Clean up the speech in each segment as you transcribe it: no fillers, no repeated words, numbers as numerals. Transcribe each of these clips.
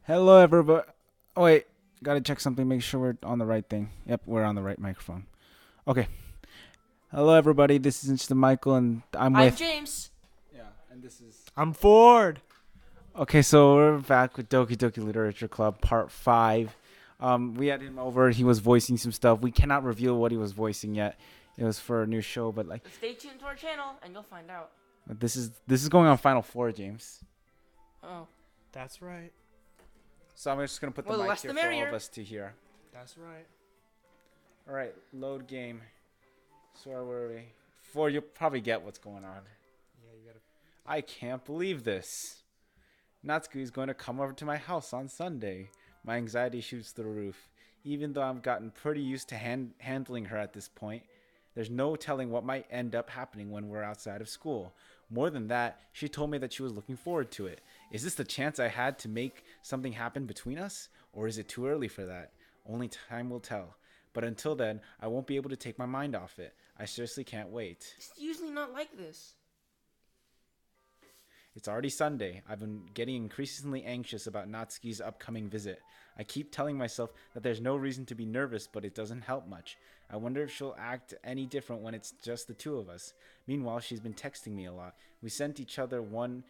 Hello, everybody. Oh, wait, gotta check something. Make sure we're on the right thing. Yep, we're on the right microphone. Okay. Hello, everybody. This is Mr. Michael, and I'm I'm with. James. Yeah, and this is. I'm Ford. Okay, so we're back with Doki Doki Literature Club, Part 5. We had him over. He was voicing some stuff. We cannot reveal what he was voicing yet. It was for a new show, but like, Stay tuned to our channel and you'll find out. this is going on Final Four, James. Oh. That's right. So I'm just gonna put the Well, the mic less here the for all merrier. of us to hear. That's right. All right, load game. So where were we? Ford, you'll probably get what's going on. Yeah, you gotta. I can't believe this. Natsuki is going to come over to my house on Sunday. My anxiety shoots through the roof. Even though I've gotten pretty used to handling her at this point, there's no telling what might end up happening when we're outside of school. More than that, she told me that she was looking forward to it. Is this the chance I had to make something happen between us? Or is it too early for that? Only time will tell. But until then, I won't be able to take my mind off it. I seriously can't wait. It's usually not like this. It's already Sunday. I've been getting increasingly anxious about Natsuki's upcoming visit. I keep telling myself that there's no reason to be nervous, but it doesn't help much. I wonder if she'll act any different when it's just the two of us. Meanwhile, she's been texting me a lot. We sent each other one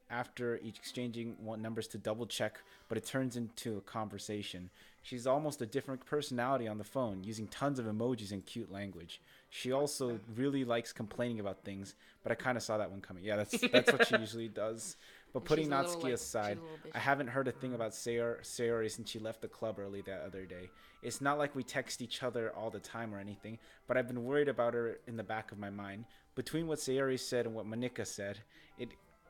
after each exchanging numbers to double check, but it turns into a conversation. She's almost a different personality on the phone, using tons of emojis and cute language. She also really likes complaining about things, but I kind of saw that one coming. Yeah, that's what she usually does. But And putting she's a little, Natsuki like, aside, she's a little bitchy. I haven't heard a thing about Sayori since she left the club early that other day. It's not like we text each other all the time or anything, but I've been worried about her in the back of my mind. Between what Sayori said and what Monika said,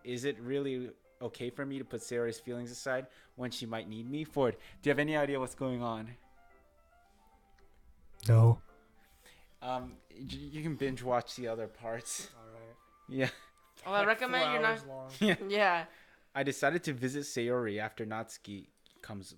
is it really okay for me to put Sayori's feelings aside when she might need me? Ford, do you have any idea what's going on? No. You can binge watch the other parts. All right. Yeah. Well, I recommend you're not. Long. Yeah. I decided to visit Sayori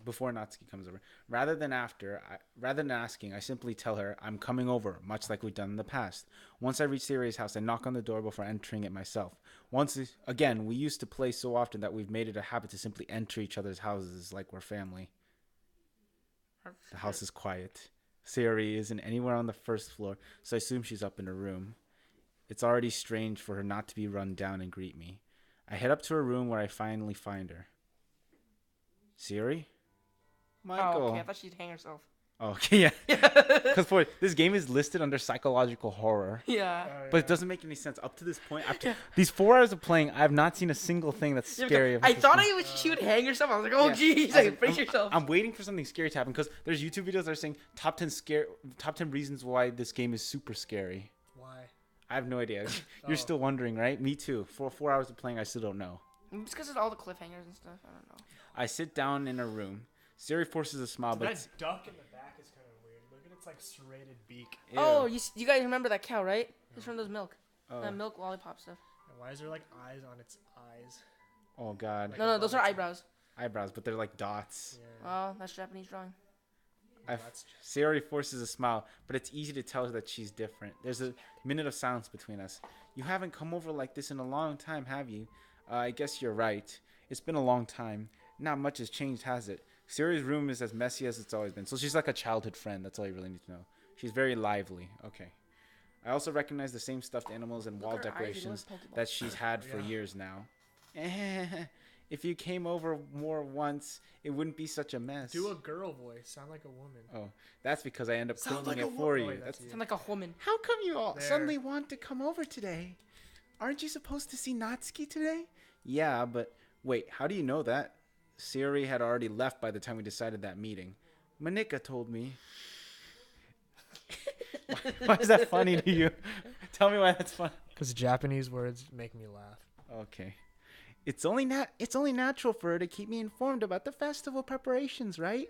before Natsuki comes over. Rather than asking, I simply tell her I'm coming over, much like we've done in the past. Once I reach Sayori's house, I knock on the door before entering it myself. Once again, we used to play so often that we've made it a habit to simply enter each other's houses like we're family. The house is quiet. Sayori isn't anywhere on the first floor, so I assume she's up in her room. It's already strange for her not to be run down and greet me. I head up to her room where I finally find her. Sayori? Michael. Oh, okay. I thought she'd hang herself. Oh, okay, yeah. Because this game is listed under psychological horror. Yeah. But it doesn't make any sense. Up to this point, after these 4 hours of playing, I have not seen a single thing that's scary. I thought she would hang herself. I was like, oh, geez. Like, brace yourself. I'm waiting for something scary to happen because there's YouTube videos that are saying top 10 reasons why this game is super scary. Why? I have no idea. You're still wondering, right? Me too. For 4 hours of playing, I still don't know. It's because of all the cliffhangers and stuff. I don't know. I sit down in her room. Sayori forces a smile, but That duck in the back is kind of weird. Look at its like serrated beak. ew. Oh, you guys remember that cow, right? It's from those milk. Oh. That milk lollipop stuff. And why is there like eyes on its eyes? Oh god. No, those are eyebrows. Eyebrows, but they're like dots. Yeah. Oh, that's Japanese drawing. Sayori forces a smile, but it's easy to tell that she's different. There's a minute of silence between us. You haven't come over like this in a long time, have you? I guess you're right. It's been a long time. Not much has changed, has it? Sayori's room is as messy as it's always been. So she's like a childhood friend. That's all you really need to know. She's very lively. Okay. I also recognize the same stuffed animals and wall Look at her eyes, decorations she loves Pokeballs. that she's had for years now. If you came over more once, it wouldn't be such a mess. Do a girl voice. Sound like a woman. Oh, that's because I end up Sound cleaning like it a for woman. you. Oh, That's that's Sound like a woman. How come you all There. suddenly want to come over today? Aren't you supposed to see Natsuki today? Yeah, but wait, how do you know that? Sayori had already left by the time we decided that meeting. Monika told me. Why is that funny to you? Tell me why that's funny. Because Japanese words make me laugh. Okay. It's only natural for her to keep me informed about the festival preparations, right?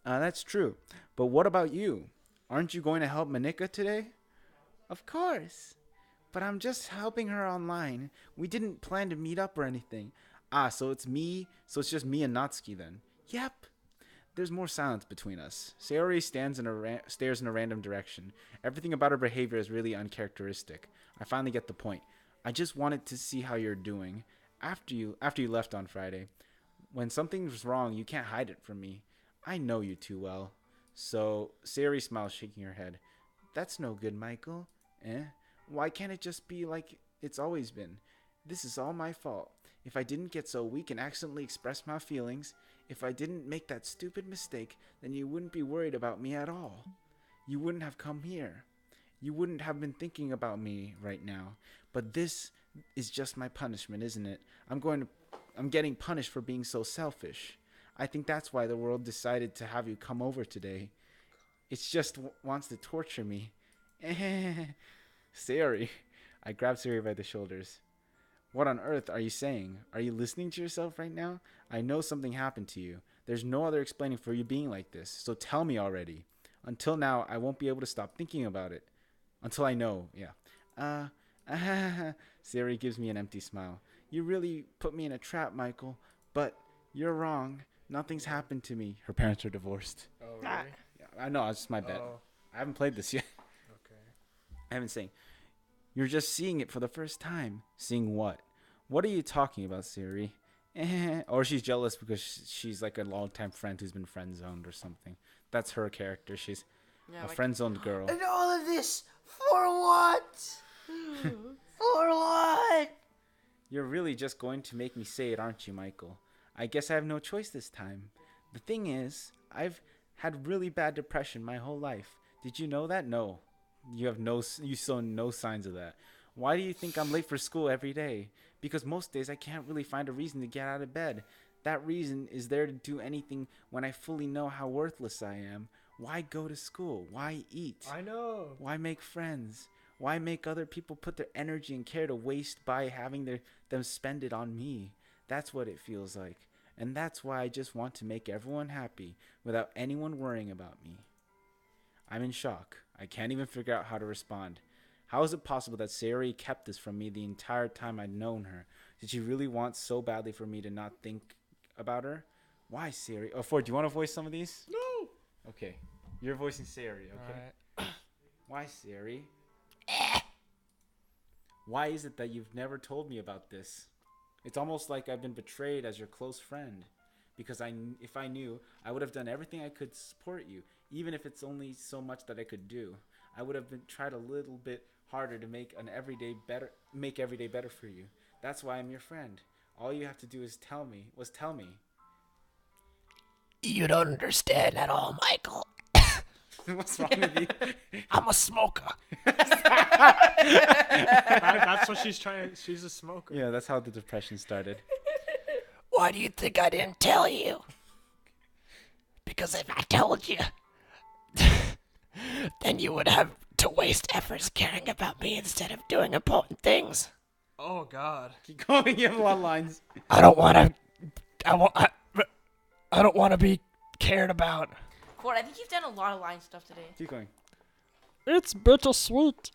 That's true. But what about you? Aren't you going to help Monika today? Of course. But I'm just helping her online. We didn't plan to meet up or anything. So it's just me and Natsuki then. Yep. There's more silence between us. Sayori stares in a random direction. Everything about her behavior is really uncharacteristic. I finally get the point. I just wanted to see how you're doing. After you left on Friday, When something's wrong, you can't hide it from me. I know you too well. So, Sayori smiles, shaking her head. That's no good, Michael. Why can't it just be like it's always been? This is all my fault. If I didn't get so weak and accidentally express my feelings, if I didn't make that stupid mistake, then you wouldn't be worried about me at all. You wouldn't have come here. You wouldn't have been thinking about me right now. But this is just my punishment, isn't it? I'm getting punished for being so selfish. I think that's why the world decided to have you come over today. It just wants to torture me. Sayori. I grabbed Sayori by the shoulders. What on earth are you saying? Are you listening to yourself right now? I know something happened to you. There's no other explaining for you being like this. So tell me already. Until now, I won't be able to stop thinking about it. Until I know, yeah. Sayori gives me an empty smile. You really put me in a trap, Michael. But you're wrong. Nothing's happened to me. Her parents are divorced. Oh, really? Yeah, I know, it's just my bad. Oh, I haven't played this yet. okay. I haven't seen. You're just seeing it for the first time. Seeing what? What are you talking about, Sayori? Or she's jealous because she's like a longtime friend who's been friend zoned or something. That's her character. She's a friend zoned girl. And all of this for what? For what? You're really just going to make me say it, aren't you, Michael? I guess I have no choice this time. The thing is, I've had really bad depression my whole life. Did you know that? No. You saw no signs of that. Why do you think I'm late for school every day? Because most days I can't really find a reason to get out of bed. That reason is there to do anything when I fully know how worthless I am. Why go to school? Why eat? I know. Why make friends? Why make other people put their energy and care to waste by having them spend it on me? That's what it feels like. And that's why I just want to make everyone happy without anyone worrying about me. I'm in shock. I can't even figure out how to respond. How is it possible that Sayori kept this from me the entire time I'd known her? Did she really want so badly for me to not think about her? Why, Sayori? Oh, Ford, do you want to voice some of these? No. Okay. You're voicing Sayori, okay? Alright. Why, Sayori? Why is it that you've never told me about this? It's almost like I've been betrayed as your close friend. Because if I knew, I would have done everything I could to support you, even if it's only so much that I could do. I would have tried a little bit harder to make every day better for you. That's why I'm your friend. All you have to do is tell me. You don't understand at all, Michael. What's wrong with you? I'm a smoker. That's what she's trying. She's a smoker. Yeah, that's how the depression started. Why do you think I didn't tell you? Because if I told you, then you would have to waste efforts caring about me instead of doing important things. Oh God. Keep going. You have a lot of lines. I don't want to be cared about. Ford, I think you've done a lot of line stuff today. Keep going. It's bittersweet.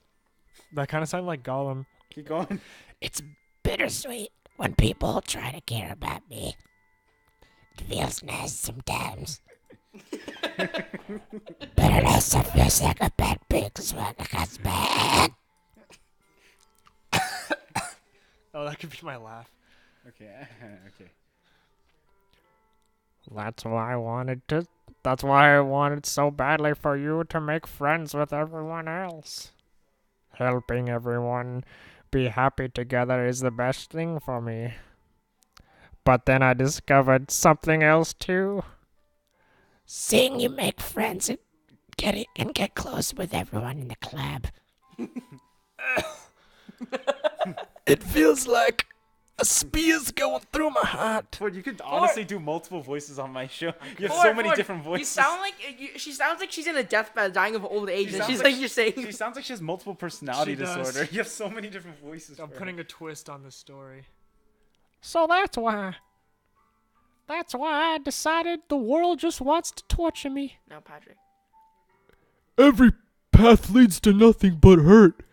That kind of sounded like Gollum. Keep going. It's bittersweet when people try to care about me. It feels nice sometimes. But it also feels like a bad pig's when it gets bad. Oh, that could be my laugh. Okay. Okay. That's why I wanted so badly for you to make friends with everyone else. Helping everyone be happy together is the best thing for me. But then I discovered something else too. Seeing you make friends and get close with everyone in the club. It feels like a spear's going through my heart. Ford, you could honestly do multiple voices on my show. You have Ford, so many Ford, different voices. You sound like she sounds like she's in a deathbed, dying of old age, and sounds she's like like you're saying. She sounds like she has multiple personality She does. disorder. You have so many different voices. I'm for putting her. a twist on the story. So that's why I decided the world just wants to torture me. No, Patrick. Every path leads to nothing but hurt.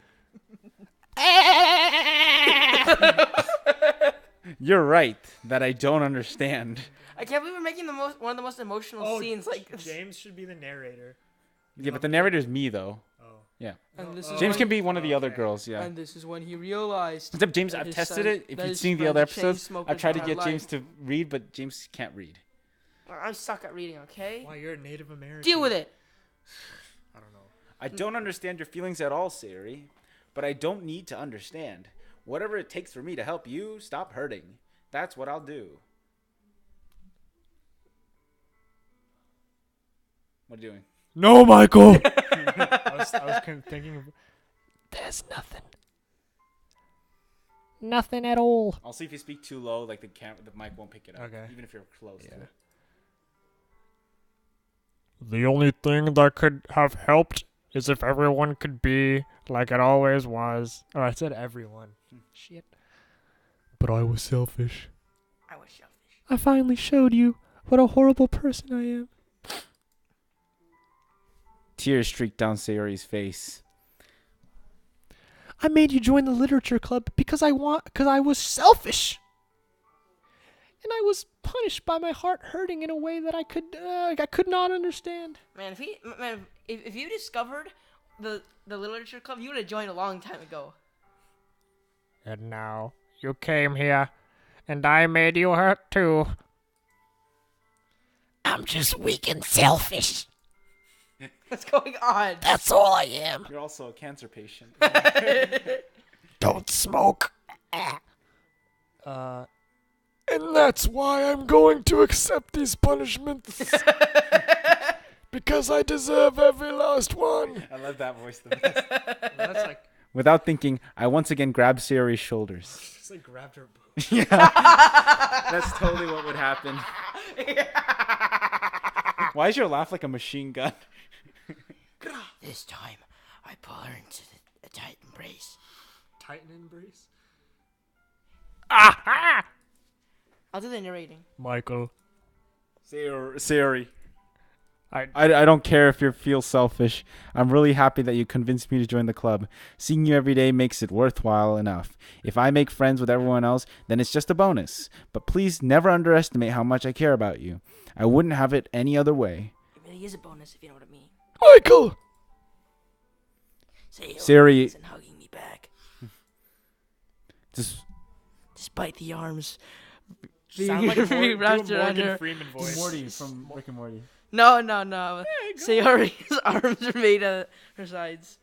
You're right that I don't understand. I can't believe we're making one of the most emotional scenes. Like James should be the narrator. Yeah, but the narrator's me though. Oh. Yeah. And this is James when, can be one of the other girls. Yeah. And this is when he realized. Except James, that I've his tested son- it. If that you've his seen the friends other are episodes, chain I've tried to smokers get in James to read, but James can't read. I suck at reading. Okay. Why, you're a Native American. Deal with it. I don't know. I don't understand your feelings at all, Sayori, but I don't need to understand. Whatever it takes for me to help you, stop hurting. That's what I'll do. What are you doing? No, Michael! I was kind of thinking of... There's nothing. Nothing at all. I'll see if you speak too low, like the mic won't pick it up. Okay. Even if you're close to it. The only thing that could have helped is if everyone could be like it always was. Oh, I said everyone. Shit. But I was selfish. I was selfish. I finally showed you what a horrible person I am. Tears streaked down Sayori's face. I made you join the literature club because I was selfish. And I was punished by my heart hurting in a way that I could not understand. Man, if you discovered the literature club, you would have joined a long time ago. And now you came here, and I made you hurt too. I'm just weak and selfish. What's going on? That's all I am. You're also a cancer patient. Don't smoke. And that's why I'm going to accept these punishments. Because I deserve every last one. I love that voice the best. That's like... Without thinking, I once again grabbed Sayori's shoulders. Just like grabbed her boobs. Yeah. That's totally what would happen. Why is your laugh like a machine gun? This time, I pull her into a tight embrace. Titan embrace? Aha! I'll do the narrating. Michael. Sayori. I don't care if you feel selfish. I'm really happy that you convinced me to join the club. Seeing you every day makes it worthwhile enough. If I make friends with everyone else, then it's just a bonus. But please never underestimate how much I care about you. I wouldn't have it any other way. It really is a bonus if you know what I mean. Michael! Sayori isn't hugging me back. just Despite the arms Sound like being wrapped around her. Freeman voice. Morty from Rick and Morty. No. Sayori's arms are made at her sides.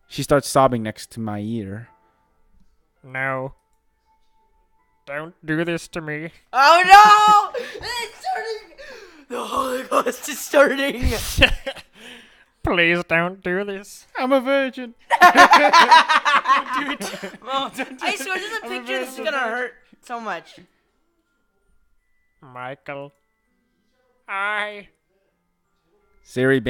She starts sobbing next to my ear. No. Don't do this to me. Oh no! It's starting! The Holocaust is starting! Please don't do this. I'm a virgin. Well, I swear, just a picture this is gonna hurt so much. Michael. Sayori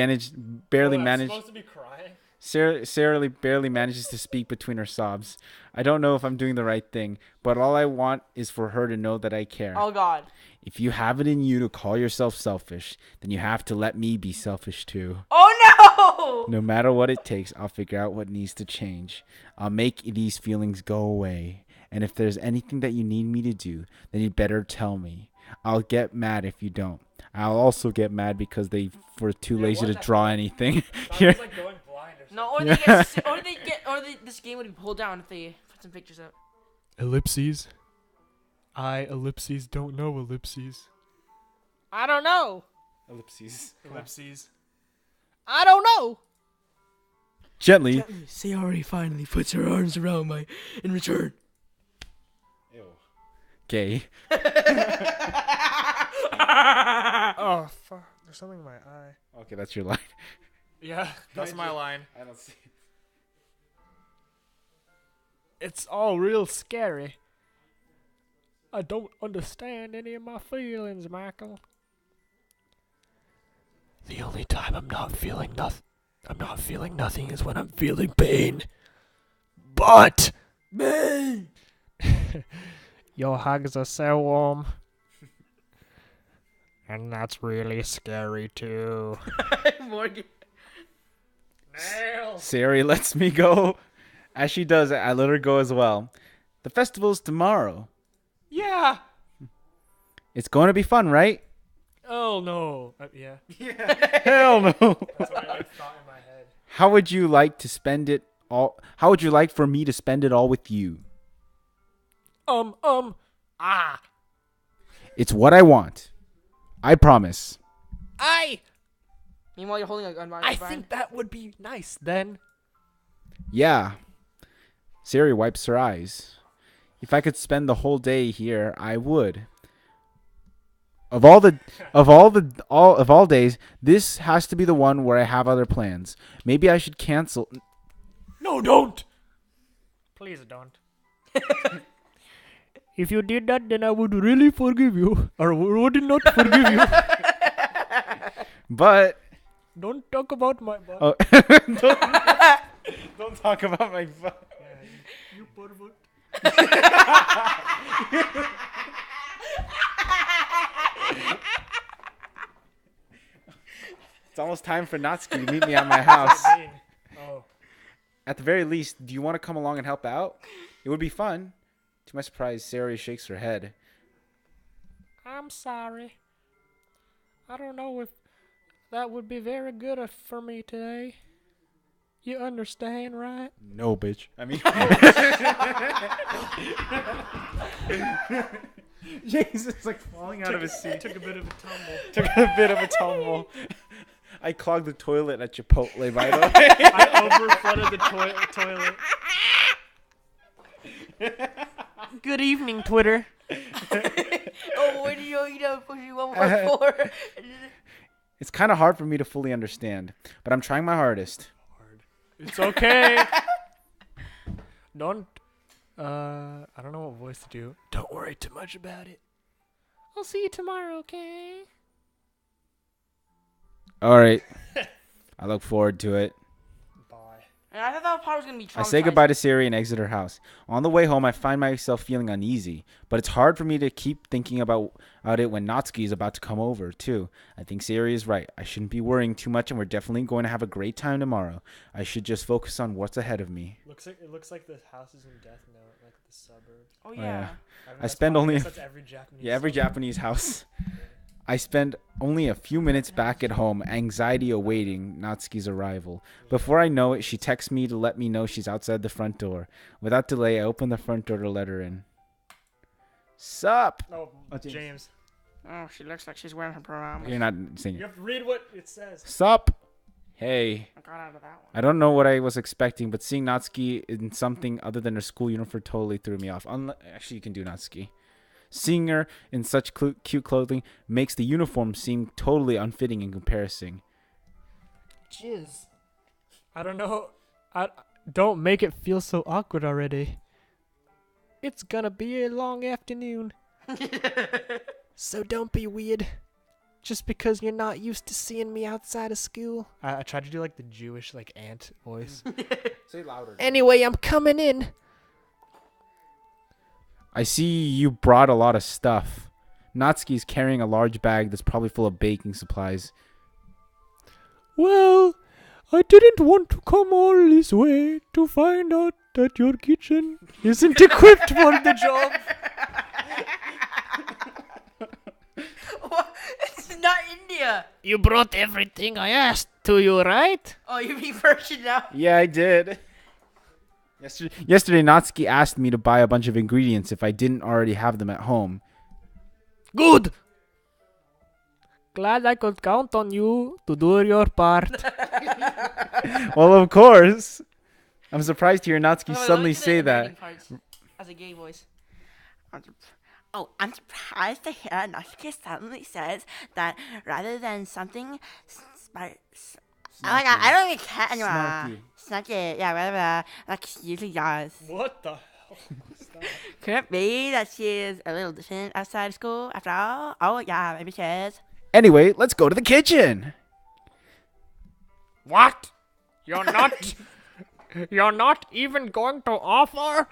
barely managed. supposed to be crying? Sarah barely manages to speak between her sobs. I don't know if I'm doing the right thing, but all I want is for her to know that I care. Oh god. If you have it in you to call yourself selfish, then you have to let me be selfish too. Oh no! No matter what it takes, I'll figure out what needs to change. I'll make these feelings go away. And if there's anything that you need me to do, then you'd better tell me. I'll get mad if you don't. I'll also get mad because they were too lazy to draw anything. Here. like going blind or something. No, this game would be pulled down if they put some pictures up. Ellipses. Ellipses don't know ellipses. I don't know. Ellipses. Ellipses. I don't know. Gently. Sayori finally puts her arms around my in return. Ew. Gay. Oh, fuck. There's something in my eye. Okay, that's your line. Yeah, that's my line. I don't see. It's all real scary. I don't understand any of my feelings, Michael. The only time I'm not feeling nothing is when I'm feeling pain. But Man. your hugs are so warm. And that's really scary too. Morgan. Nails. Sayori lets me go. As she does, I let her go as well. The festival's tomorrow. Yeah. It's going to be fun, right? Oh no. Yeah. Hell no. That's what I thought in my head. How would you like to spend it all? How would you like for me to spend it all with you? Ah. It's what I want. I promise. Meanwhile, you're holding a gun, I think that would be nice then. Yeah. Siri wipes her eyes. If I could spend the whole day here, I would. Of all days, this has to be the one where I have other plans. Maybe I should cancel. No, don't. Please don't. If you did that, then I would really forgive you. Or would not forgive you. But Don't talk about my butt. oh, don't talk about my. You pervert. It's almost time for Natsuki to meet me at my house. Oh. At the very least, do you want to come along and help out? It would be fun. To my surprise, Sari shakes her head. I'm sorry. I don't know if that would be very good for me today. You understand, right? No, bitch. I mean, James is like falling out of his seat. Took a bit of a tumble. Took a bit of a tumble. I clogged the toilet at Chipotle, by the way. I overflooded the toilet. Good evening, Twitter. Oh, what do you know? Push you 114. It's kind of hard for me to fully understand, but I'm trying my hardest. It's okay. Don't. I don't know what voice to do. Don't worry too much about it. I'll see you tomorrow, okay? All right. I look forward to it. Bye. And I thought that part was gonna be traumatizing. I say goodbye to Siri and exit her house. On the way home, I find myself feeling uneasy, but it's hard for me to keep thinking about it when Natsuki is about to come over, too. I think Siri is right. I shouldn't be worrying too much, and we're definitely going to have a great time tomorrow. I should just focus on what's ahead of me. It looks like the house is in Death Note, like the suburbs. Oh yeah. yeah. I spend only. That's every Japanese. Yeah, every Japanese house. I spend only a few minutes back at home, anxiety awaiting Natsuki's arrival. Before I know it, she texts me to let me know she's outside the front door. Without delay, I open the front door to let her in. Sup? Oh, James. James. Oh, she looks like she's wearing her pajamas. You're not saying You it. have to read what it says. Sup? Hey. I got out of that one. I don't know what I was expecting, but seeing Natsuki in something other than her school uniform totally threw me off. Actually, you can do Natsuki. Seeing her in such cute clothing makes the uniform seem totally unfitting in comparison. Jizz. I don't know. Don't make it feel so awkward already. It's gonna be a long afternoon. So don't be weird. Just because you're not used to seeing me outside of school. I tried to do like the Jewish like aunt voice. Say louder. Anyway, I'm coming in. I see you brought a lot of stuff. Natsuki's carrying a large bag that's probably full of baking supplies. Well, I didn't want to come all this way to find out that your kitchen isn't equipped for the job. What? It's not India. You brought everything I asked to you, right? Oh, you mean Persian now? Yeah, I did. Yesterday, Natsuki asked me to buy a bunch of ingredients if I didn't already have them at home. Good. Glad I could count on you to do your part. Well, of course. I'm surprised to hear Natsuki Oh, suddenly let me say the that. remaining parts as a gay voice. I'm surprised to hear Natsuki suddenly says that rather than something smart. Oh my god, I don't even care anymore. Snarky, yeah, whatever. Like she usually does. What the hell? Could it be that she is a little different outside of school after all? Oh yeah, maybe she is. Anyway, let's go to the kitchen. What? You're not even going to offer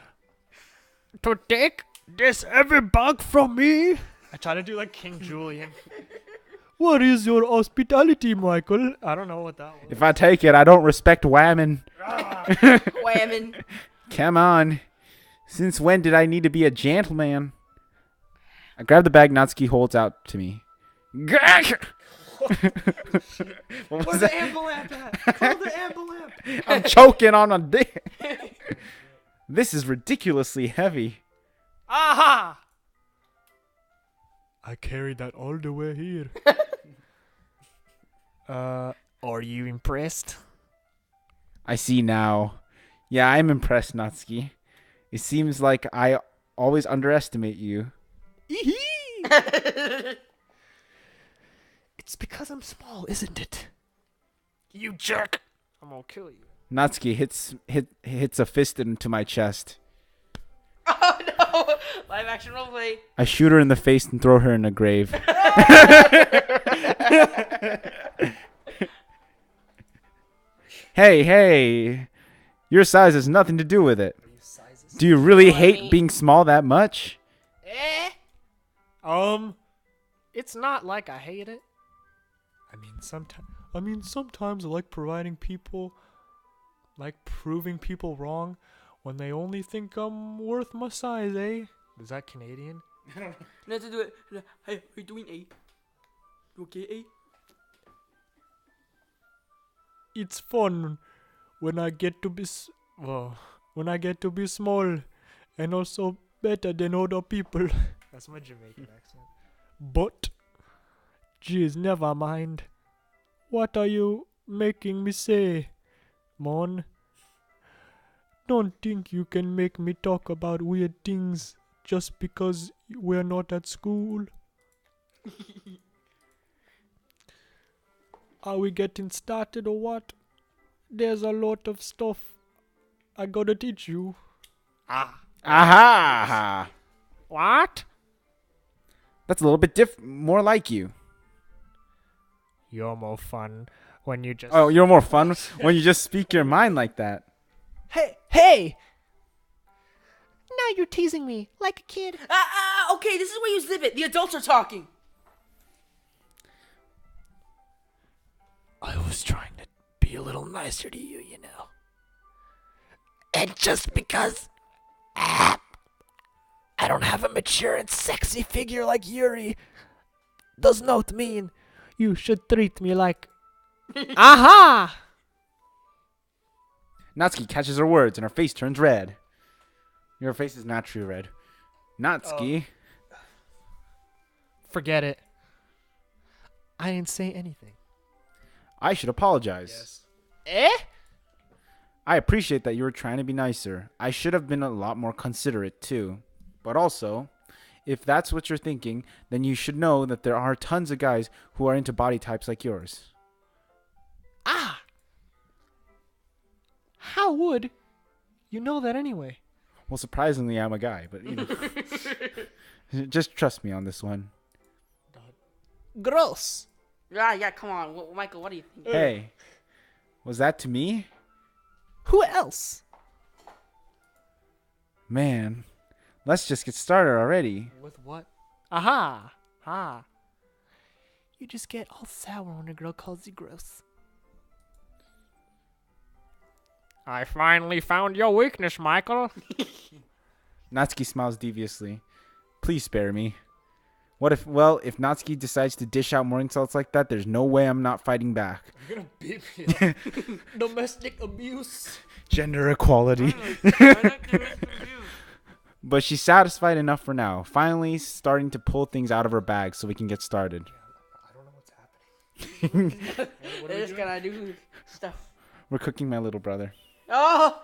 to take this heavy bag from me? I try to do like King Julian. What is your hospitality, Michael? I don't know what that was. If I take it, I don't respect whammon. Whammon. Come on. Since when did I need to be a gentleman? I grab the bag Natsuki holds out to me. What was Where's that? the amble lamp at? Call the amble lamp. I'm choking on a dick. This is ridiculously heavy. Aha! I carried that all the way here. Are you impressed? I see now. Yeah, I'm impressed, Natsuki. It seems like I always underestimate you. It's because I'm small, isn't it? You jerk! I'm gonna kill you. Natsuki hits a fist into my chest. Oh no! Live action roleplay. I shoot her in the face and throw her in a grave. Hey, your size has nothing to do with it. Do you really hate being small that much? It's not like I hate it. I mean, sometimes I like proving people wrong when they only think I'm worth my size, eh? Is that Canadian? Let's do it. Hey, how you doing, A? You okay, A? It's fun when I get to be small and also better than other people. That's my Jamaican accent. But, geez, never mind. What are you making me say, Mon? Don't think you can make me talk about weird things just because we're not at school. Are we getting started or what? There's a lot of stuff I gotta teach you. Aha! What? That's a little bit more like you. You're more fun when you just... Oh, you're more fun when you just speak your mind like that. Hey! Now you're teasing me like a kid. Okay, this is where you zip it. The adults are talking. I was trying to be a little nicer to you, you know. And just because I don't have a mature and sexy figure like Yuri Does not mean you should treat me like... Aha! Natsuki catches her words and her face turns red. Your face is naturally red. Natsuki. Forget it. I didn't say anything. I should apologize. I appreciate that you were trying to be nicer. I should have been a lot more considerate too. But also, if that's what you're thinking, then you should know that there are tons of guys who are into body types like yours. How would you know that anyway? Well, surprisingly, I'm a guy, but you know. Just trust me on this one. Gross. Yeah, come on. Michael, what do you think? Hey, was that to me? Who else? Man, let's just get started already. With what? Aha. Ha. You just get all sour when a girl calls you gross. I finally found your weakness, Michael. Natsuki smiles deviously. Please spare me. If Natsuki decides to dish out more insults like that, there's no way I'm not fighting back. You're gonna beat me. Domestic abuse. Gender equality. But she's satisfied enough for now. Finally starting to pull things out of her bag so we can get started. I don't know what's happening. They're just gonna do stuff. We're cooking my little brother. Oh!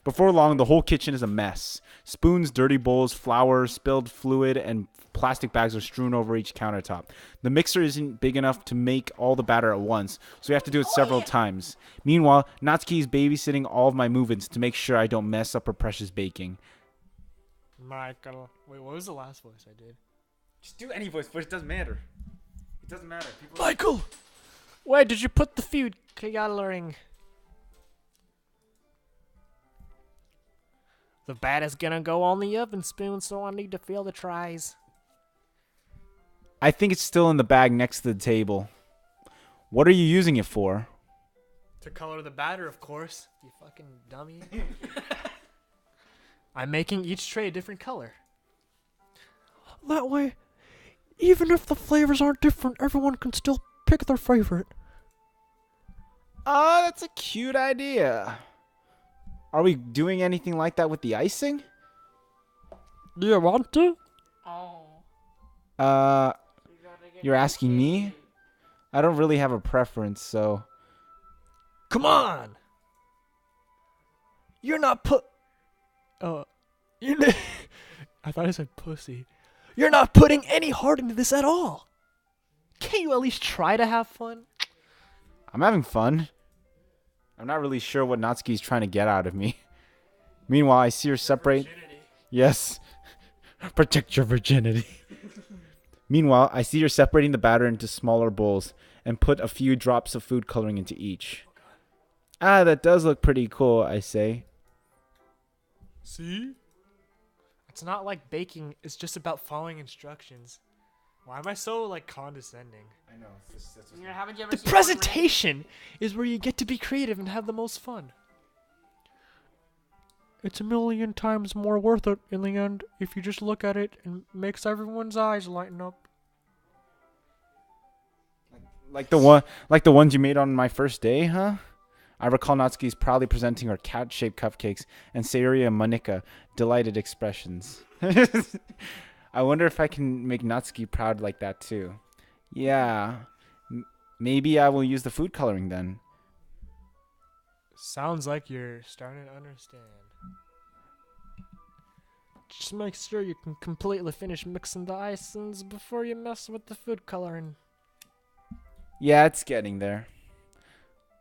Before long, the whole kitchen is a mess. Spoons, dirty bowls, flour, spilled fluid, and plastic bags are strewn over each countertop. The mixer isn't big enough to make all the batter at once, so we have to do it several times. Meanwhile, Natsuki is babysitting all of my movements to make sure I don't mess up her precious baking. Michael. Wait, what was the last voice I did? Just do any voice, but it doesn't matter. It doesn't matter. Michael! Where did you put the food coloring? The batter's gonna go on the oven spoon, so I need to feel the tries. I think it's still in the bag next to the table. What are you using it for? To color the batter, of course. You fucking dummy. I'm making each tray a different color. That way, Even if the flavors aren't different, everyone can still pick their favorite. Oh, that's a cute idea. Are we doing anything like that with the icing? Do you want to? Oh. You're asking me? I don't really have a preference, so... Come on! You're not you I thought I said pussy. You're not putting any heart into this at all. Can't you at least try to have fun? I'm having fun. I'm not really sure what Natsuki's trying to get out of me. Meanwhile, I see her separate... Yes. Protect your virginity. Meanwhile, I see her separating the batter into smaller bowls and put a few drops of food coloring into each. Ah, that does look pretty cool, I say. See? It's not like baking, it's just about following instructions. Why am I so, condescending? I know. Haven't you ever The seen presentation is where you get to be creative and have the most fun. It's a million times more worth it in the end if you just look at it and makes everyone's eyes lighten up. Like the ones you made on my first day, huh? I recall Natsuki's proudly presenting her cat-shaped cupcakes and Sayori and Monika delighted expressions. I wonder if I can make Natsuki proud like that too. Yeah. Maybe I will use the food coloring then. Sounds like you're starting to understand. Just make sure you can completely finish mixing the icings before you mess with the food coloring. Yeah, it's getting there.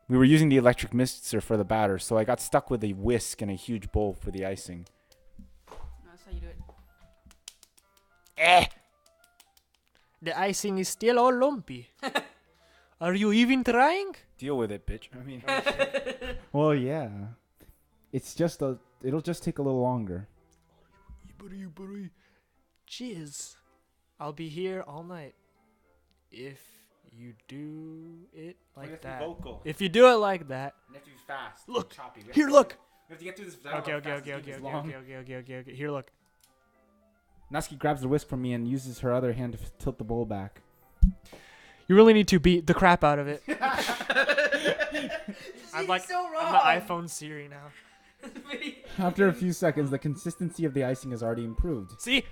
We were using the electric mixer for the batter, so I got stuck with a whisk and a huge bowl for the icing. That's how you do it. The icing is still all lumpy. Are you even trying? Deal with it, bitch. I mean, well, yeah. It's just it'll just take a little longer. Jizz. I'll be here all night. If you do it like that. Vocal. If you do it like that. And if you fast. Look, choppy. here, look. We have to get through this. Okay. Here, look. Natsuki grabs the whisk from me and uses her other hand to tilt the bowl back. You really need to beat the crap out of it. I'm so wrong. I'm the iPhone Siri now. After a few seconds, the consistency of the icing has already improved. See?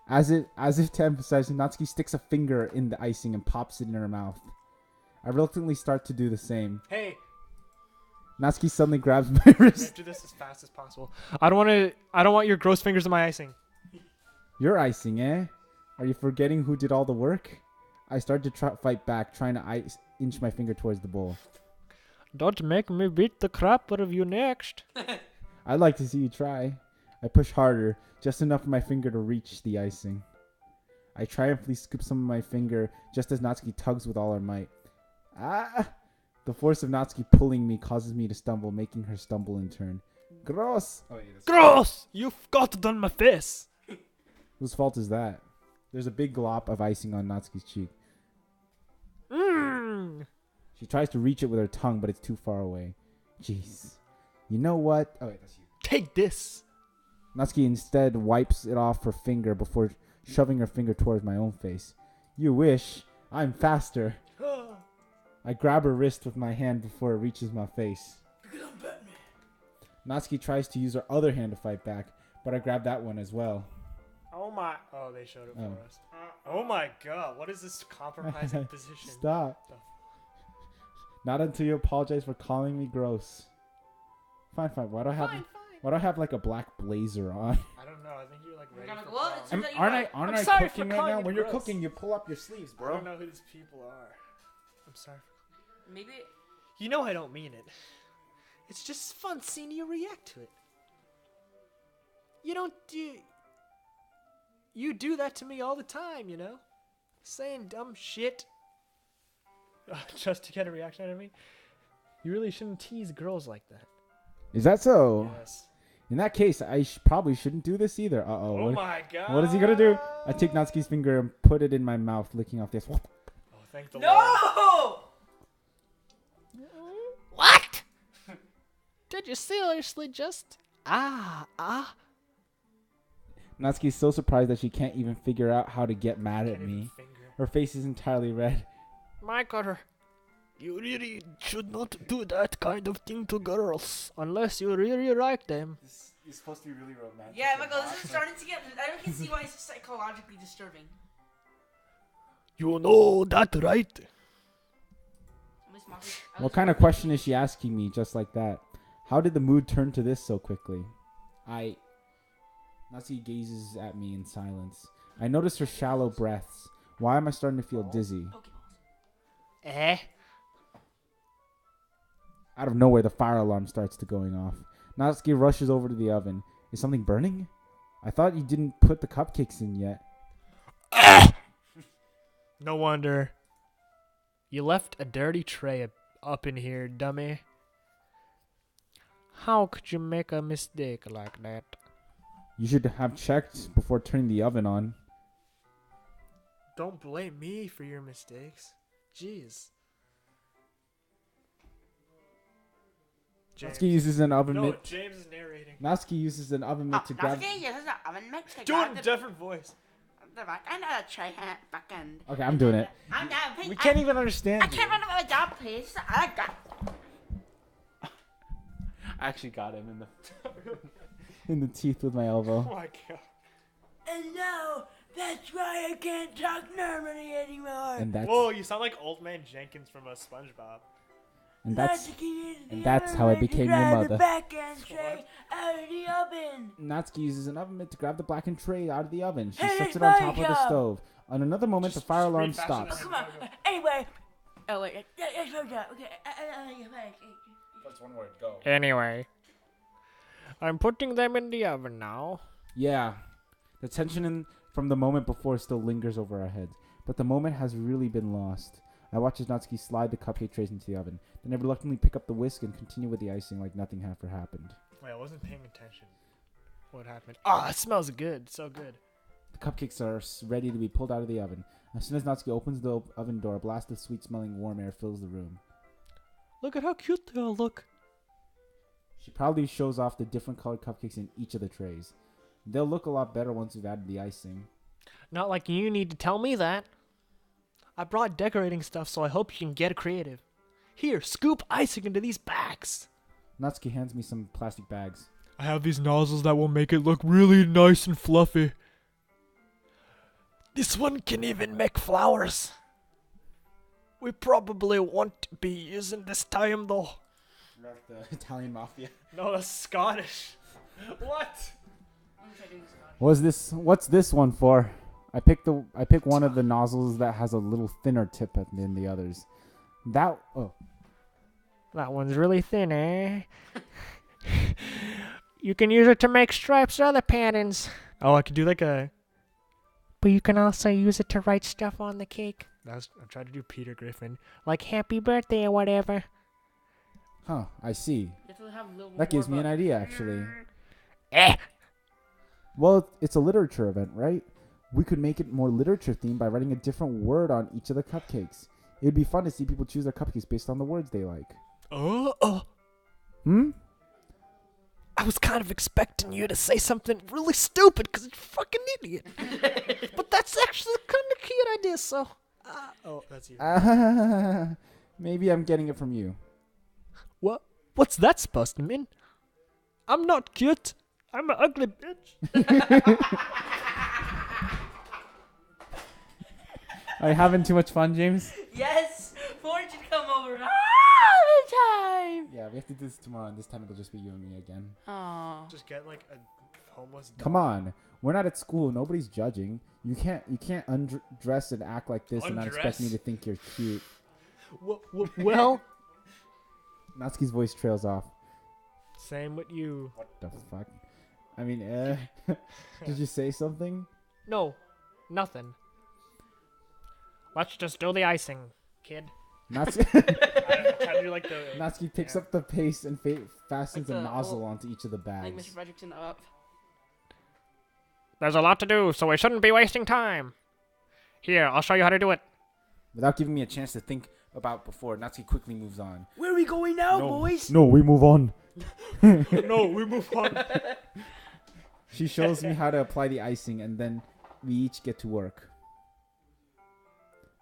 As if to emphasize, Natsuki sticks a finger in the icing and pops it in her mouth. I reluctantly start to do the same. Hey, Natsuki suddenly grabs my wrist. do this as fast as possible. I don't want your gross fingers in my icing. Your icing, eh? Are you forgetting who did all the work? I start to fight back, trying to inch my finger towards the bowl. Don't make me beat the crap out of you next. I'd like to see you try. I push harder, just enough for my finger to reach the icing. I triumphantly scoop some of my finger, just as Natsuki tugs with all her might. Ah! The force of Natsuki pulling me causes me to stumble, making her stumble in turn. Gross! Gross! You've got it on my face. Whose fault is that? There's a big glop of icing on Natsuki's cheek. She tries to reach it with her tongue, but it's too far away. Jeez. You know what? Oh, wait, that's you. Take this. Natsuki instead wipes it off her finger before shoving her finger towards my own face. You wish. I'm faster. I grab her wrist with my hand before it reaches my face. Natsuki tries to use her other hand to fight back, but I grab that one as well. Oh my. Oh, they showed it for us. Oh my god. What is this compromising position? Stop. Not until you apologize for calling me gross. Fine. Why do I have like a black blazer on? I don't know. I think you're ready Kinda- for well, prom. it's- Aren't I'm I sorry cooking for right calling now? you When you're gross. cooking, you pull up your sleeves, I bro. don't know who these people are. I'm sorry. Maybe. You know I don't mean it. It's just fun seeing you react to it. You don't do... You do that to me all the time, you know? Saying dumb shit. Just to get a reaction out of me. You really shouldn't tease girls like that. Is that so? Yes. In that case, I probably shouldn't do this either. Uh-oh. Oh my god. What is he gonna do? I take Natsuki's finger and put it in my mouth, licking off this. Oh, thank the Lord. No! What? Did you seriously just... Natsuki is so surprised that she can't even figure out how to get mad at me. Her face is entirely red. Michael, you really should not do that kind of thing to girls unless you really like them. This is supposed to be really romantic. Yeah, Michael, this is starting to get. I don't can see why it's psychologically disturbing. You know that, right? What kind of question is she asking me just like that? How did the mood turn to this so quickly? Natsuki gazes at me in silence. I notice her shallow breaths. Why am I starting to feel dizzy? Eh? Out of nowhere, the fire alarm starts to going off. Natsuki rushes over to the oven. Is something burning? I thought you didn't put the cupcakes in yet. No wonder. You left a dirty tray up in here, dummy. How could you make a mistake like that? You should have checked before turning the oven on. Don't blame me for your mistakes. Jeez. Natsuki uses an oven No, mitt. James is narrating. Natsuki uses an oven mitt to grab. Natsuki uses an oven mitt to Do it grab in a the different voice. back end of the tray back end. Okay, I'm doing it. I'm down, please. We can't even understand I you. can't run my job, please. I got. I actually got him in the in the teeth with my elbow. Oh my god. And now that's why I can't talk normally anymore. And that's Whoa, you sound like Old Man Jenkins from a SpongeBob. and that's how I became your mother. The back end tray out of the oven. Natsuki uses an oven mitt to grab the blackened tray out of the oven. She Hey, sets it's it on my top of the job. stove. On another moment, the fire alarm read faster than stops. Come on. Anyway. Oh wait. That's my job. Okay. That's one word. Go. Anyway, I'm putting them in the oven now. Yeah, the tension from the moment before still lingers over our heads, but the moment has really been lost. I watch as Natsuki slide the cupcake trays into the oven, then I reluctantly pick up the whisk and continue with the icing like nothing ever happened. Wait, I wasn't paying attention. What happened? Ah, it smells good. So good. The cupcakes are ready to be pulled out of the oven. As soon as Natsuki opens the oven door, a blast of sweet-smelling warm air fills the room. Look at how cute they all look. She proudly shows off the different colored cupcakes in each of the trays. They'll look a lot better once we've added the icing. Not like you need to tell me that. I brought decorating stuff, so I hope you can get creative. Here, scoop icing into these bags. Natsuki hands me some plastic bags. I have these nozzles that will make it look really nice and fluffy. This one can even make flowers. We probably won't be using this time, though. Not the Italian mafia. No, that's Scottish. What? What's this one for? I pick one of the nozzles that has a little thinner tip than the others. That one's really thin, eh? You can use it to make stripes or other patterns. Oh, I could do like a... But you can also use it to write stuff on the cake. I'm trying to do Peter Griffin. Like happy birthday or whatever. Huh, I see. You have to have a little That gives me more an of idea, actually. Eh! Well, it's a literature event, right? We could make it more literature themed by writing a different word on each of the cupcakes. It would be fun to see people choose their cupcakes based on the words they like. I was kind of expecting you to say something really stupid because you're a fucking idiot. But that's actually kind of cute idea, so... oh, that's you. Maybe I'm getting it from you. What? What's that supposed to mean? I'm not cute. I'm an ugly bitch. Are you having too much fun, James? Yes! Why don't you come over? All the time. Yeah, we have to do this tomorrow, and this time it'll just be you and me again. Oh. Just get like a homeless dog. Come on, we're not at school. Nobody's judging. You can't undress and act like this and not expect me to think you're cute. Well, Natsuki's voice trails off. same with you. What the fuck? I mean, did you say something? No, nothing. Let's just do the icing, kid. Natsuki, Try to do like the... Natsuki picks up the paste and fastens Like a the nozzle whole- onto each of the Like bags. Mr. Fredrickson up. There's a lot to do, so we shouldn't be wasting time. Here, I'll show you how to do it. Without giving me a chance to think about before, Natsuki quickly moves on. Where are we going now, boys? No, we move on. No, we move on. She shows me how to apply the icing, and then we each get to work.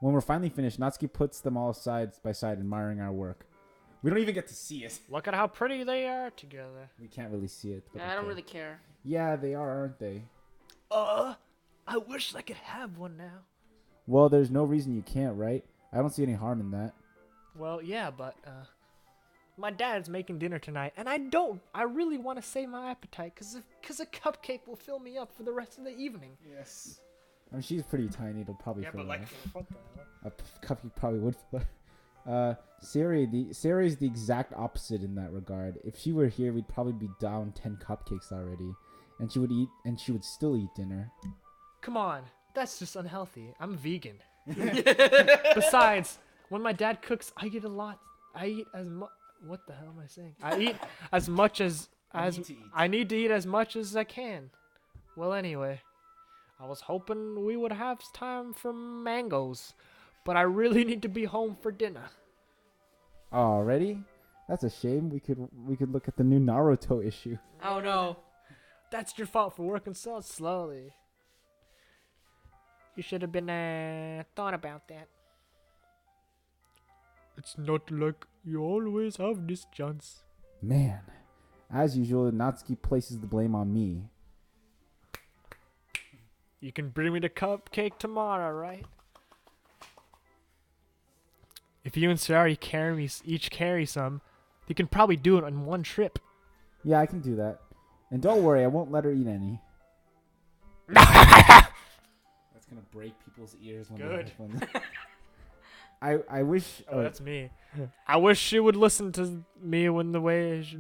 When we're finally finished, Natsuki puts them all side by side, admiring our work. We don't even get to see it. Look at how pretty they are together. We can't really see it. But Yeah, I don't okay. really care. Yeah, they are, aren't they? I wish I could have one now. Well, there's no reason you can't, right? I don't see any harm in that. Well, yeah, but my dad's making dinner tonight, and I really want to save my appetite, cause a cupcake will fill me up for the rest of the evening. Yes. I mean, she's pretty tiny. It'll probably fill her. what the hell? A cupcake probably would fill her. Sari's the exact opposite in that regard. If she were here, we'd probably be down 10 cupcakes already, and she would still eat dinner. Come on, that's just unhealthy. I'm vegan. Besides, when my dad cooks, I eat a lot. I eat as much. What the hell am I saying? I eat as much as I need to eat as much as I can. Well, anyway, I was hoping we would have time for mangoes, but I really need to be home for dinner. Already? That's a shame. We could look at the new Naruto issue. Oh no. That's your fault for working so slowly. You should have been thought about that. It's not like you always have this chance. Man, as usual, Natsuki places the blame on me. You can bring me the cupcake tomorrow, right? If you and Sayori each carry some, you can probably do it on one trip. Yeah, I can do that. And don't worry, I won't let her eat any. That's gonna break people's ears when Good. I wish. Oh, that's me. I wish she would listen to me when the way she...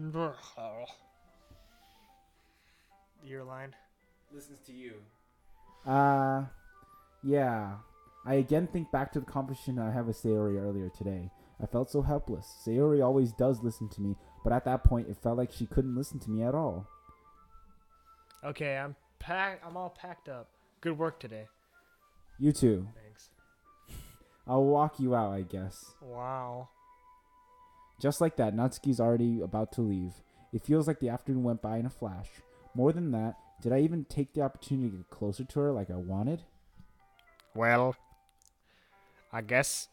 Your line. Listens to you. Yeah. I again think back to the conversation I had with Sayori earlier today. I felt so helpless. Sayori always does listen to me, but at that point, it felt like she couldn't listen to me at all. Okay, I'm all packed up. Good work today. You too. Thanks. I'll walk you out, I guess. Wow. Just like that, Natsuki's already about to leave. It feels like the afternoon went by in a flash. More than that, did I even take the opportunity to get closer to her like I wanted? Well, I guess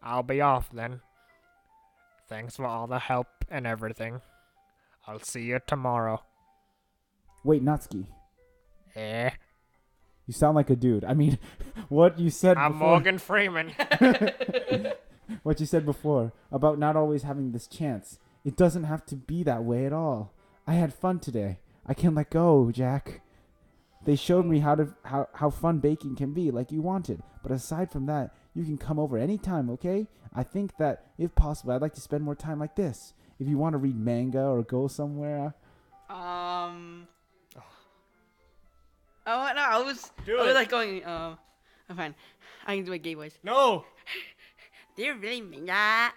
I'll be off then. Thanks for all the help and everything. I'll see you tomorrow. Wait, Natsuki. Eh? You sound like a dude. I mean, what you said I'm before... Morgan Freeman. What you said before about not always having this chance. It doesn't have to be that way at all. I had fun today. I can't let go, Jack. They showed me how fun baking can be, like you wanted. But aside from that, you can come over anytime, okay? I think that, if possible, I'd like to spend more time like this. If you want to read manga or go somewhere... Oh no, I was like going. I'm fine. I can do a gay voice. No! Do you really mean that?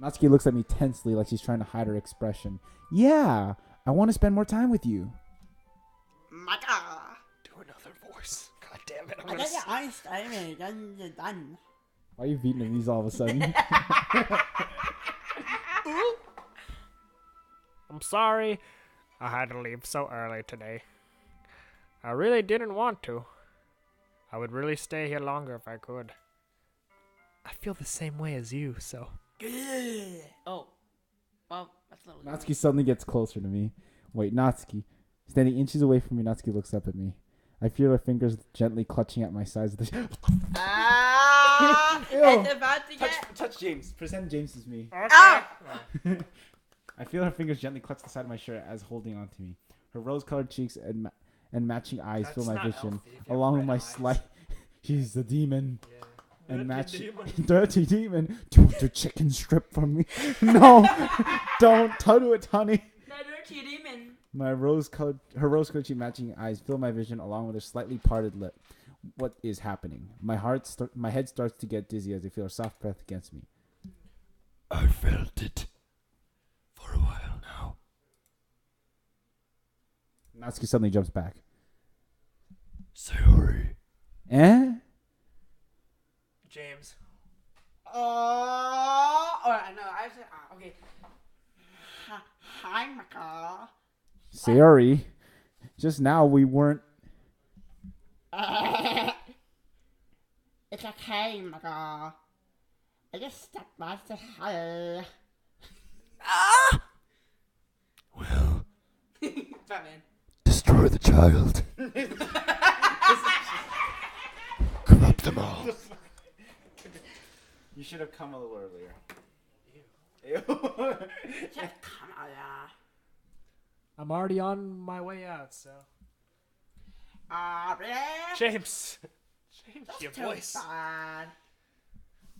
Natsuki looks at me tensely like she's trying to hide her expression. Yeah, I want to spend more time with you. Maka. Do another voice. God damn it. I got your eyes done. Why are you Vietnamese all of a sudden? I'm sorry I had to leave so early today. I really didn't want to. I would really stay here longer if I could. I feel the same way as you, so... Oh, well, that's not. Natsuki suddenly gets closer to me. Wait, Natsuki. Standing inches away from me, Natsuki looks up at me. I feel her fingers gently clutching at my sides. Ah! It's about to get... Touch James. Pretend James is me. Ah! I feel her fingers gently clutch the side of my shirt as holding onto me. Her rose-colored cheeks and matching eyes fill my vision, along with my slight... She's the demon. Yeah. And dirty demon. Do the chicken strip from me. No, don't do it, honey. Dirty demon. Her rose-colored cheek matching eyes fill my vision, along with her slightly parted lip. What is happening? My head starts to get dizzy as I feel her soft breath against me. I felt it for a while now. Natsuki suddenly jumps back. Sayori. Eh? James. Alright, no, I said, okay. Hi, Maka. Sayori. Just now we weren't. It's okay, Michael. I just stepped by to help. Ah! Well, Batman. destroy the child. Corrupt them all. You should have come a little earlier. Just come out, yeah. I'm already on my way out, so. Really? James. James, your Too voice. bad.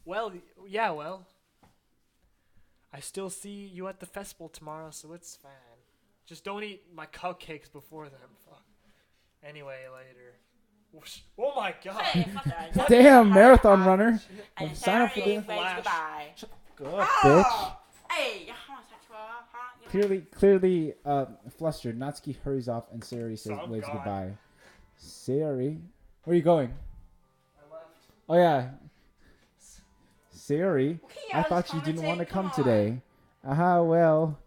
Well, yeah, well. I still see you at the festival tomorrow, so it's fine. Just don't eat my cupcakes before then. Fuck. Anyway, later. Whoosh. Oh my god. Hey, fuck that. Damn, marathon runner. And Sign up for Harry the. waves Flash. goodbye. Good, bitch. Oh! Hey, you're homosexual, huh? Clearly, flustered. Natsuki hurries off and Sayori says, So waves gone. goodbye. Sayori, where are you going? I left. Oh yeah, Sayori. Okay, I was thought you didn't want to commenting, come on. today. Well,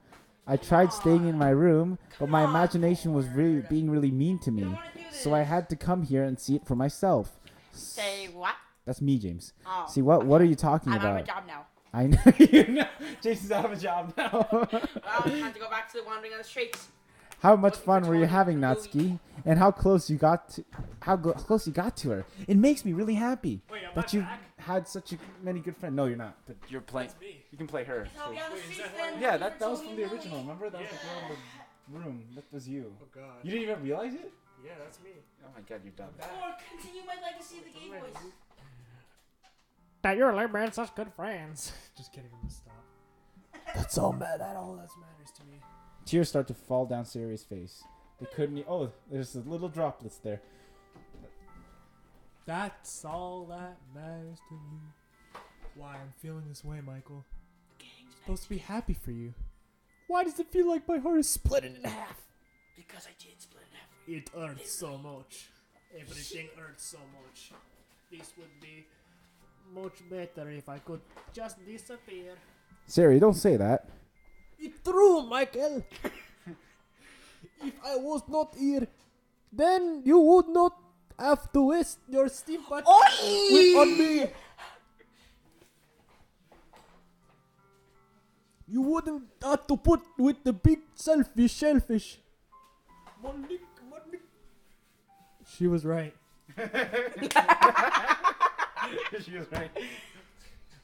I tried staying in my room, but my imagination was being really mean to me. wanna do So I had to come here and see it for myself. Say what? That's me, James. Oh. See, what are you talking I'm out of a about? job now. I know you know. Jason's out of a job now. Well, time to go back to wandering on the streets. How much fun were you having, Natsuki? And how close you got to her? It makes me really happy Wait, am that I you back? had many good friends. No, you're not. But you're playing. That's me. You can play her. I'll be on the Wait, is streets that then. Yeah, that was from the original. Remember? That was the girl in the room. That was you. Oh god. You didn't even realize it? Yeah, that's me. Oh my god, you're dumb. Or continue my legacy of the Game Boys. That you're like man, such good friends. Just kidding, I'm gonna stop. That's all, man. That all that matters to me. Tears start to fall down Sayori's face. They couldn't. Oh, there's a little droplets there. That's all that matters to me. Why I'm feeling this way, Michael. I'm supposed to be happy for you. Why does it feel like my heart is splitting in half? Because I did split it half. It hurts so much. Everything hurts so much. This would be much better if I could just disappear. Sayori, don't say that. It's true, Michael. If I was not here, then you would not have to waste your sympathy on me. You wouldn't have to put with the big selfish shellfish. Monique. She was right. She was right.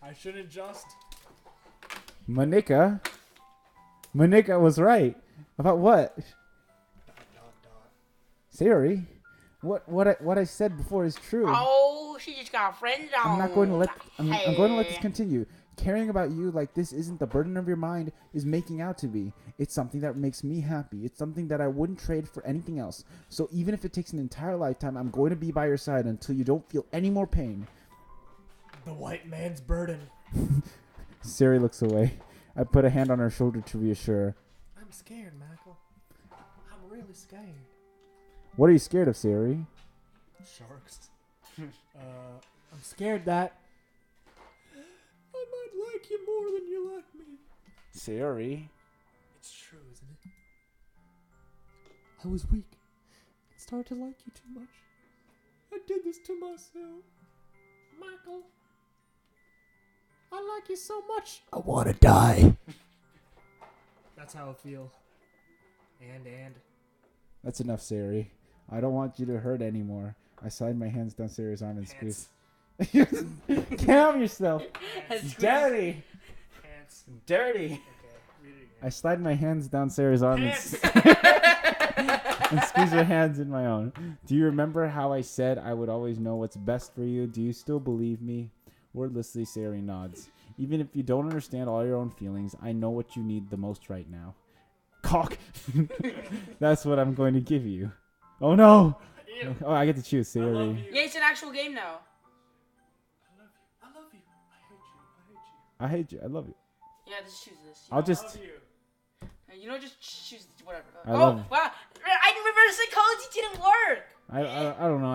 I shouldn't just. Monica was right. About what? Sayori, what I said before is true. Oh, she just got a friend on. I'm not going to let. I'm going to let this Hey. continue. Caring about you like this isn't the burden of your mind is making out to be. It's something that makes me happy. It's something that I wouldn't trade for anything else. So even if it takes an entire lifetime, I'm going to be by your side until you don't feel any more pain. The white man's burden. Sayori looks away. I put a hand on her shoulder to reassure her. I'm scared, Michael. I'm really scared. What are you scared of, Sayori? Sharks. I'm scared that I might like you more than you like me. Sayori? It's true, isn't it? I was weak and started to like you too much. I did this to myself. Michael, I like you so much. I want to die. That's how I feel. And. That's enough, Sayori. I don't want you to hurt anymore. I slide my hands down Sayori's arm and squeeze. Calm yourself. Dirty. Pants. Dirty. Okay, read it again. I slide my hands down Sarah's arm and, Pants. and squeeze her hands in my own. Do you remember how I said I would always know what's best for you? Do you still believe me? Wordlessly, Sarah nods. Even if you don't understand all your own feelings, I know what you need the most right now. Cock. That's what I'm going to give you. Oh no. Ew. Oh, I get to choose, I love Sayori. you. Yeah, it's an actual game now. I love you. I hate you. I love you. Yeah, just choose this. I'll I just. love you. You know, just choose whatever. I love it. Wow! I reverse psychology didn't work. I don't know.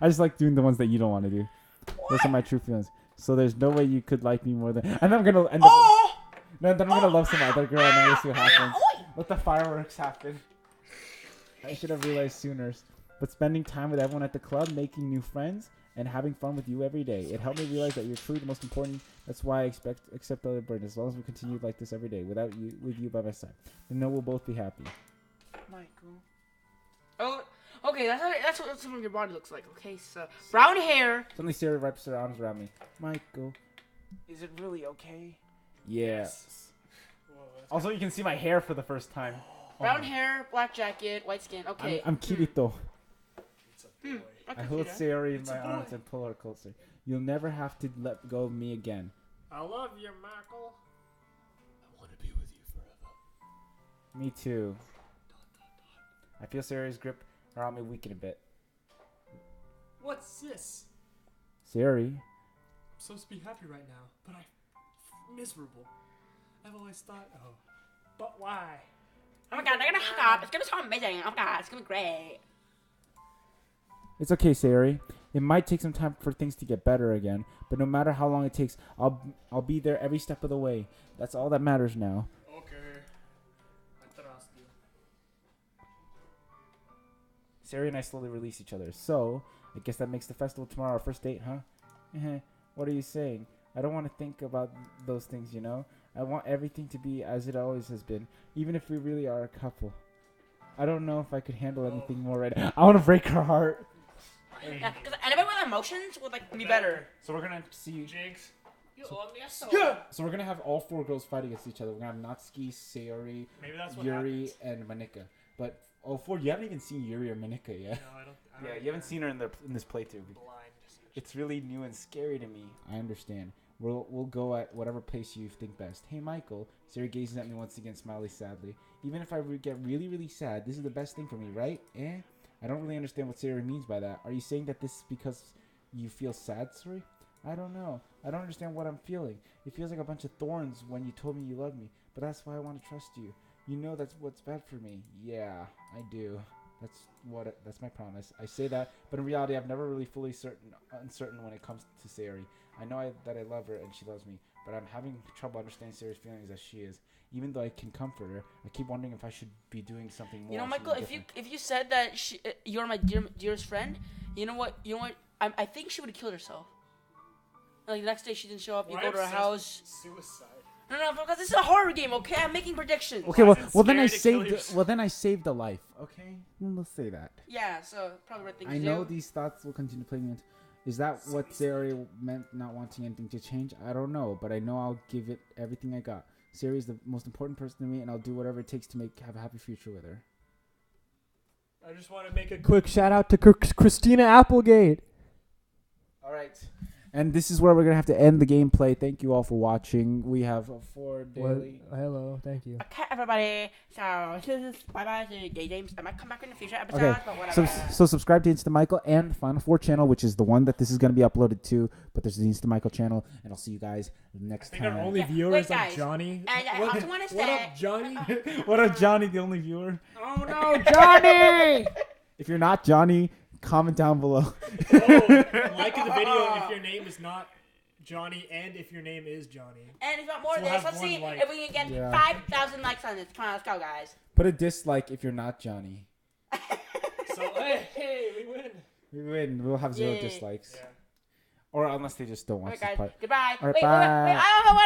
I just like doing the ones that you don't want to do. Those are my true feelings. So there's no way you could like me more than. And I'm gonna end up. Oh! No, then I'm gonna love some other girl and then we'll see what happens. Oi! Let the fireworks happen. I should have realized sooner. But spending time with everyone at the club, making new friends, and having fun with you every day. It helped me realize that you're truly the most important. That's why I accept other burdens. As long as we continue like this every day, with you by my side, then know we'll both be happy. Michael. Oh, okay. That's what some of your body looks like. Okay, so brown hair. Suddenly Sarah wraps her arms around me. Michael, is it really okay? Yeah. Also, you can see my hair for the first time. Brown hair, black jacket, white skin. Okay. I'm Kirito. I Okay, hold Peter. Sarah in my arms and pull her closer. You'll never have to let go of me again. I love you, Michael. I want to be with you forever. Me too. I feel Sarah's grip around me weaken a bit. What's this? Sari. I'm supposed to be happy right now, but I'm miserable. I've always thought, but why? Oh my god, they're gonna hook up. It's gonna be so amazing. Oh my god, it's gonna be great. It's okay, Sari. It might take some time for things to get better again, but no matter how long it takes, I'll be there every step of the way. That's all that matters now. Okay. I trust you. Sari and I slowly release each other. So, I guess that makes the festival tomorrow our first date, huh? What are you saying? I don't want to think about those things, you know? I want everything to be as it always has been, even if we really are a couple. I don't know if I could handle anything more right now. I want to break her heart. Yeah, because anybody with emotions would like Be better. So we're going to see... Jinx. You owe me a soul. So we're going to have all 4 girls fight against each other. We're going to have Natsuki, Sayori, Maybe that's what Yuri, happens. and Manika. But all 4, you haven't even seen Yuri or Manika yet. No, I don't. Yeah, you haven't seen her in this playthrough. Blind. It's really new and scary to me. I understand. We'll go at whatever place you think best. Hey, Michael. Sarah gazes at me once again, smiling sadly. Even if I get really, really sad, this is the best thing for me, right? I don't really understand what Sarah means by that. Are you saying that this is because you feel sad, Sari? I don't know. I don't understand what I'm feeling. It feels like a bunch of thorns when you told me you loved me. But that's why I want to trust you. You know that's what's bad for me. Yeah, I do. That's my promise. I say that, but in reality, I've never really fully uncertain when it comes to Sari. I know that I love her and she loves me, but I'm having trouble understanding Sari's feelings as she is. Even though I can comfort her, I keep wondering if I should be doing something more. You know, something Michael, different. if you said that you're my dearest friend, you know what? I think she would have killed herself. Like the next day she didn't show up. You Why go to her obsessed house. with Suicide. No, because this is a horror game. Okay, I'm making predictions. Okay, Why well, is it then I scary to kill saved. yourself? Well, then I saved a life. Okay, let's say that. Yeah, so probably the right thing I to know do. these thoughts will continue playing into. Is that what Sari meant, not wanting anything to change? I don't know, but I know I'll give it everything I got. Sari is the most important person to me, and I'll do whatever it takes to have a happy future with her. I just want to make a Quick shout out to Christina Applegate. All right. And this is where we're going to have to end the gameplay. Thank you all for watching. We have 4 daily. Hello, thank you. Okay, everybody. So this is bye to Gay James. I might come back in the future episodes, Okay, but whatever. so subscribe to Insta Michael and Final Four channel, which is the one that this is going to be uploaded to. But there's the Insta Michael channel, and I'll see you guys next I think our time. only Yeah, viewer wait, is like guys. Johnny. And I What- also want to What say, up, Johnny? What up, Johnny, the only viewer? Oh no, Johnny! If you're not Johnny, comment down below. Like the video if your name is not Johnny and if your name is Johnny. and if you want more of We'll this, have let's one see like. if we can get Yeah. 5,000 likes on this. Come on, let's go, guys. Put a dislike if you're not Johnny. So hey, we win. We win. We'll have 0 Yay. dislikes. Yeah. Or unless they just don't watch Alright, this guys. part. Goodbye. Alright, wait, bye. I don't know what